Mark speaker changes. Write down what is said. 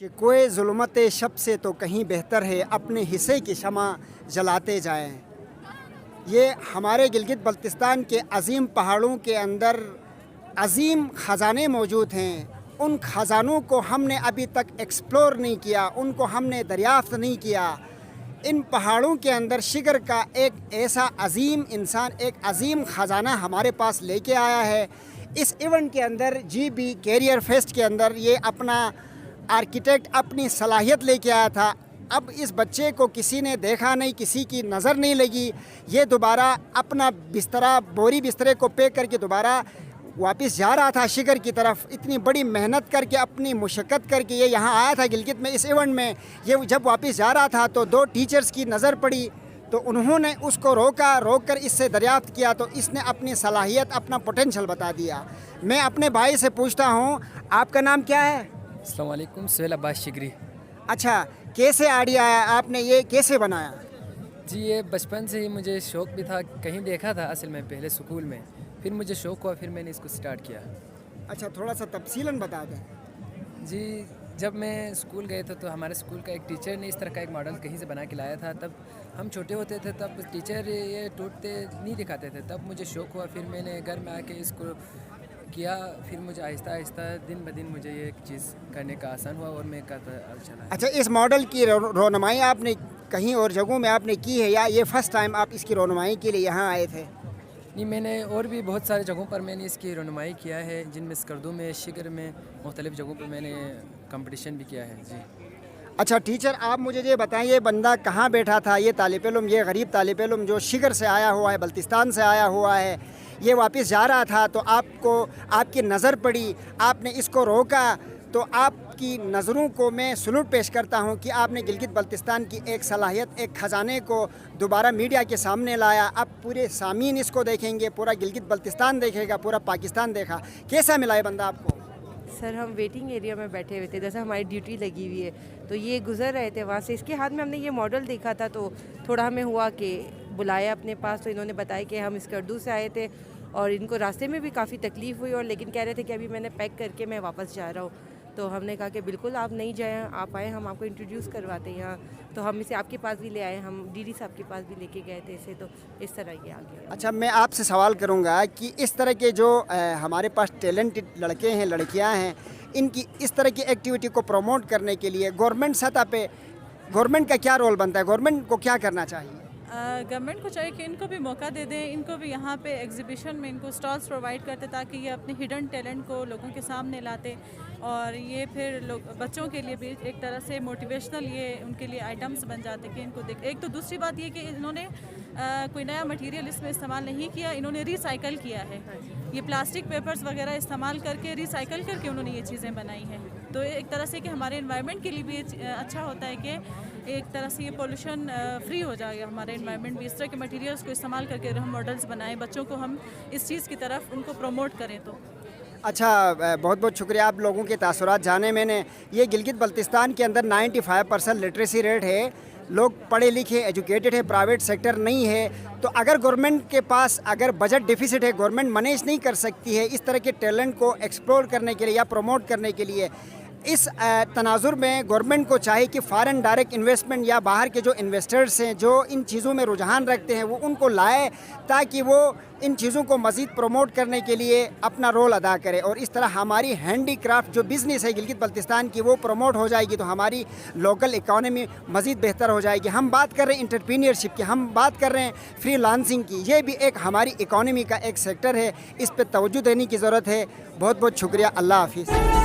Speaker 1: شکوے ظلمت شب سے تو کہیں بہتر ہے اپنے حصے کی شمع جلاتے جائیں. یہ ہمارے گلگت بلتستان کے عظیم پہاڑوں کے اندر عظیم خزانے موجود ہیں. ان خزانوں کو ہم نے ابھی تک ایکسپلور نہیں کیا, ان کو ہم نے دریافت نہیں کیا. ان پہاڑوں کے اندر شگر کا ایک ایسا عظیم انسان, ایک عظیم خزانہ ہمارے پاس لے کے آیا ہے. اس ایونٹ کے اندر GB کیریئر فیسٹ کے اندر یہ اپنا آرکیٹیکٹ اپنی صلاحیت لے کے آیا تھا. اب اس بچے کو کسی نے دیکھا نہیں, کسی کی نظر نہیں لگی. یہ دوبارہ اپنا بسترا, بوری بسترے کو پیک کر کے دوبارہ واپس جا رہا تھا شگر کی طرف. اتنی بڑی محنت کر کے, اپنی مشقت کر کے یہ یہاں آیا تھا گلگت میں اس ایونٹ میں. یہ جب واپس جا رہا تھا تو 2 ٹیچرز کی نظر پڑی, تو انہوں نے اس کو روک کر اس سے دریافت کیا, تو اس نے اپنی صلاحیت, اپنا پوٹینشل بتا دیا. میں اپنے بھائی سے پوچھتا ہوں, آپ کا نام کیا ہے؟
Speaker 2: السلام علیکم. سہیل عباس شگری.
Speaker 1: اچھا, کیسے آئیڈیا آیا, آپ نے یہ کیسے بنایا؟
Speaker 2: جی یہ بچپن سے ہی مجھے شوق بھی تھا, کہیں دیکھا تھا اصل میں پہلے اسکول میں, پھر مجھے شوق ہوا, پھر میں نے اس کو سٹارٹ کیا.
Speaker 1: اچھا, تھوڑا سا تفصیلاً بتا دیں.
Speaker 2: جی جب میں اسکول گئے تھے تو ہمارے اسکول کا ایک ٹیچر نے اس طرح کا ایک ماڈل کہیں سے بنا کے لایا تھا. تب ہم چھوٹے ہوتے تھے, تب ٹیچر یہ ٹوٹتے نہیں دکھاتے تھے. تب مجھے شوق ہوا, پھر میں نے گھر میں آ کے اس کو کیا. پھر مجھے آہستہ آہستہ دن بدن مجھے یہ چیز کرنے کا آسان ہوا اور میں کرتا چلا.
Speaker 1: اچھا, اس ماڈل کی رونمائی آپ نے کہیں اور جگہوں میں آپ نے کی ہے, یا یہ فرسٹ ٹائم آپ اس کی رونمائی کے لیے یہاں آئے تھے؟
Speaker 2: نہیں, میں نے اور بھی بہت سارے جگہوں پر میں نے اس کی رونمائی کیا ہے, جن میں اسکردو میں, شگر میں, مختلف جگہوں پر میں نے کمپٹیشن بھی کیا ہے. جی
Speaker 1: اچھا ٹیچر, آپ مجھے یہ بتائیں, یہ بندہ کہاں بیٹھا تھا؟ یہ طالب علم, یہ غریب طالب علم جو شگر سے آیا ہوا ہے, بلتستان سے آیا ہوا ہے, یہ واپس جا رہا تھا, تو آپ کی نظر پڑی, آپ نے اس کو روکا. تو آپ کی نظروں کو میں سلوٹ پیش کرتا ہوں کہ آپ نے گلگت بلتستان کی ایک صلاحیت, ایک خزانے کو دوبارہ میڈیا کے سامنے لایا. اب پورے سامعین اس کو دیکھیں گے, پورا گلگت بلتستان دیکھے گا, پورا پاکستان دیکھا. کیسا ملا یہ بندہ آپ کو؟
Speaker 3: سر ہم ویٹنگ ایریا میں بیٹھے ہوئے تھے, جیسے ہماری ڈیوٹی لگی ہوئی ہے, تو یہ گزر رہے تھے وہاں سے. اس کے ہاتھ میں ہم نے یہ ماڈل دیکھا تھا, تو تھوڑا ہمیں ہوا کہ بلایا اپنے پاس. تو انہوں نے بتایا کہ ہم اسکردو سے آئے تھے اور ان کو راستے میں بھی کافی تکلیف ہوئی, اور لیکن کہہ رہے تھے کہ ابھی میں نے پیک کر کے میں واپس جا رہا ہوں. تو ہم نے کہا کہ بالکل آپ نہیں جائیں, آپ آئیں, ہم آپ کو انٹروڈیوس کرواتے ہیں یہاں. تو ہم اسے آپ کے پاس بھی لے آئے, ہم DD صاحب کے پاس بھی لے کے گئے تھے اسے. تو اس طرح یہ آ گیا.
Speaker 1: اچھا, میں آپ سے سوال کروں گا کہ اس طرح کے جو ہمارے پاس ٹیلنٹڈ لڑکے ہیں, لڑکیاں ہیں, ان کی اس طرح کی ایکٹیویٹی کو پروموٹ کرنے کے لیے گورنمنٹ سطح پہ گورنمنٹ کا کیا رول بنتا ہے؟ گورنمنٹ کو کیا کرنا چاہیے؟
Speaker 4: گورنمنٹ کو چاہیے کہ ان کو بھی موقع دے دیں, ان کو بھی یہاں پہ ایگزیبیشن میں ان کو سٹالز پرووائڈ کرتے, تاکہ یہ اپنے ہڈن ٹیلنٹ کو لوگوں کے سامنے لاتے. اور یہ پھر بچوں کے لیے بھی ایک طرح سے موٹیویشنل یہ ان کے لیے آئٹمس بن جاتے کہ ان کو دیکھ. ایک تو دوسری بات یہ کہ انہوں نے کوئی نیا مٹیریل اس میں استعمال نہیں کیا, انہوں نے ریسائیکل کیا ہے. یہ پلاسٹک پیپرز وغیرہ استعمال کر کے, ریسائیکل کر کے انہوں نے یہ چیزیں بنائی ہیں. تو ایک طرح سے کہ ہمارے انوائرمنٹ کے لیے بھی اچھا ہوتا ہے کہ ایک طرح سے یہ پولوشن فری ہو جائے گا ہمارا انوائرمنٹ بھی. اس طرح کے مٹیریلس کو استعمال کر کے ہم ماڈلس بنائیں, بچوں کو ہم اس چیز کی طرف ان کو پروموٹ کریں. تو
Speaker 1: اچھا, بہت بہت شکریہ آپ لوگوں کے تاثرات جانے. میں نے یہ گلگت بلتستان کے اندر 95% لٹریسی ریٹ ہے, لوگ پڑھے لکھے ایجوکیٹڈ ہے, پرائیویٹ سیکٹر نہیں ہے. تو اگر گورنمنٹ کے پاس اگر بجٹ ڈیفیسٹ ہے, گورنمنٹ مینیج نہیں کر سکتی ہے اس طرح کے ٹیلنٹ کو ایکسپلور کرنے کے لیے یا پروموٹ کرنے کے لیے, اس تناظر میں گورنمنٹ کو چاہیے کہ فارن ڈائریکٹ انویسٹمنٹ یا باہر کے جو انویسٹرز ہیں جو ان چیزوں میں رجحان رکھتے ہیں, وہ ان کو لائے تاکہ وہ ان چیزوں کو مزید پروموٹ کرنے کے لیے اپنا رول ادا کرے. اور اس طرح ہماری ہینڈی کرافٹ جو بزنس ہے گلگت بلتستان کی, وہ پروموٹ ہو جائے گی, تو ہماری لوکل اکانومی مزید بہتر ہو جائے گی. ہم بات کر رہے ہیں انٹرپرینیورشپ کی, ہم بات کر رہے ہیں فری لانسنگ کی, یہ بھی ایک ہماری اکانومی کا ایک سیکٹر ہے, اس پہ توجہ دینے کی ضرورت ہے. بہت بہت شکریہ. اللہ حافظ.